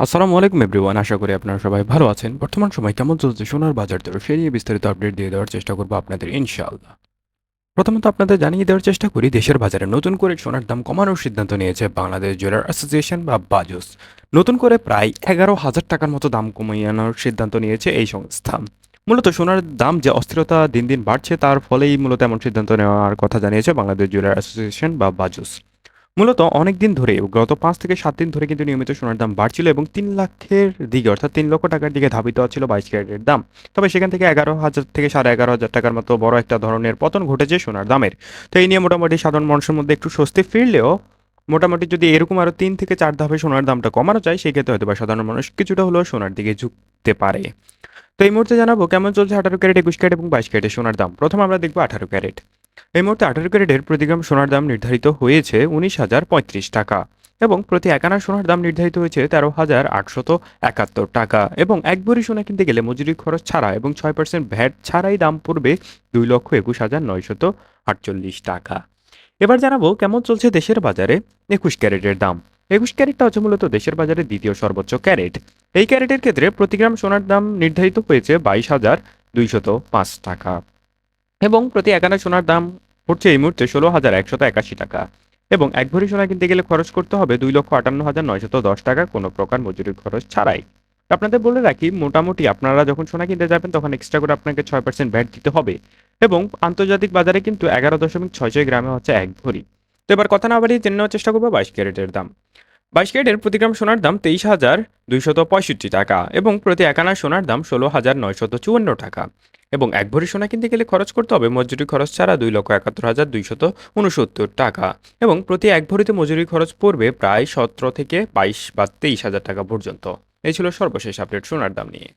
আসসালামু আলাইকুম এভরিওয়ান, আশা করি আপনারা সবাই ভালো আছেন। বর্তমান সময় কেমন চলছে সোনার বাজার দর সে নিয়ে বিস্তারিত আপডেট দিয়ে দেওয়ার চেষ্টা করব আপনাদের ইনশাআল্লাহ। প্রথমত আপনাদের জানিয়ে দেওয়ার চেষ্টা করি, দেশের বাজারে নতুন করে সোনার দাম কমানোর সিদ্ধান্ত নিয়েছে বাংলাদেশ জুয়েলার অ্যাসোসিয়েশন বা বাজুস। নতুন করে প্রায় 11,000 টাকার মতো দাম কমিয়ে আনার সিদ্ধান্ত নিয়েছে এই সংস্থা। মূলত সোনার দাম যে অস্থিরতা দিন দিন বাড়ছে, তার ফলেই মূলত এমন সিদ্ধান্ত নেওয়ার কথা জানিয়েছে বাংলাদেশ জুয়েলার অ্যাসোসিয়েশন বা বাজুস। মূলত অনেকদিন ধরে গত ৫ থেকে ৭ দিন ধরে কিন্তু নিয়মিত সোনার দাম বাড়ছিল এবং ৩ লাখের দিকে অর্থাৎ ৩ লক্ষ টাকার দিকে ধাবিত হচ্ছিল ২২ ক্যারেটের দাম। তবে সেখান থেকে ১১,০০০ থেকে ১১,৫০০ টাকার মতো বড় একটা ধরনের পতন ঘটেছে সোনার দামের। তো এই নিয়ে মোটামুটি সাধারণ মানুষের মধ্যে একটু স্বস্তি ফিরলেও মোটামুটি যদি এরকম আরও ৩ থেকে ৪ ধাপে সোনার দামটা কমানো যায়, সেক্ষেত্রে হয়তোবা সাধারণ মানুষ কিছুটা হলেও সোনার দিকে ঝুঁকতে পারে। তো এই মুহূর্তে জানাবো কেমন চলছে ১৮ ক্যারেট, ২১ ক্যারেট এবং ২২ ক্যারেটের সোনার দাম। প্রথমে আমরা দেখব ১৮ ক্যারেট। এই মুহূর্তে ১৮ ক্যারেটের প্রতি গ্রাম সোনার দাম নির্ধারিত হয়েছে ১৯,০৩৫ টাকা এবং প্রতি ১ আনা সোনার দাম নির্ধারিত হয়েছে ১৩,৮৭১ টাকা এবং এক ভরি সোনা কিনতে গেলে মজুরি খরচ ছাড়া এবং ৬% ভ্যাট ছাড়াই দাম পড়বে ২,২১,৯৪৮ টাকা। এবার জানাবো কেমন চলছে দেশের বাজারে ২১ ক্যারেটের দাম। ২১ ক্যারেটটা হচ্ছে মূলত দেশের বাজারে দ্বিতীয় সর্বোচ্চ ক্যারেট। এই ক্যারেটের ক্ষেত্রে প্রতি গ্রাম সোনার দাম নির্ধারিত হয়েছে ২২,২০৫ টাকা এবং প্রতি ১ আনা সোনার দাম পড়ছে এই মুহূর্তে ১৬,১৮১ টাকা এবং এক ভরি সোনা কিনতে গেলে খরচ করতে হবে ২,৫৮,৯১০ টাকা কোনো প্রকার মজুরি খরচ ছাড়াই। আপনাদের বলে রাখি, মোটামুটি আপনারা যখন সোনা কিনতে যাবেন তখন এক্সট্রা করে আপনাকে ৬% ভ্যাট দিতে হবে এবং আন্তর্জাতিক বাজারে কিন্তু ১১,৬৬ গ্রামে হচ্ছে এক ভরি। তো এবার কথা না বাড়িয়ে জেনে নেওয়ার চেষ্টা করবো ২২ ক্যারেটের দাম। ২২ ক্যারেটের প্রতি গ্রাম সোনার দাম ২৩,২৬৫ টাকা এবং প্রতি ১ আনা সোনার দাম ১৬,৯৫৪ টাকা এবং এক ভরি সোনা কিনতে গেলে খরচ করতে হবে মজুরি খরচ ছাড়া ২,৭১,২৬৯ টাকা এবং প্রতি এক ভরিতে মজুরি খরচ পড়বে প্রায় ১৭ থেকে ২২ বা ২৩,০০০ টাকা পর্যন্ত। এই ছিল সর্বশেষ আপডেট সোনার দাম নিয়ে।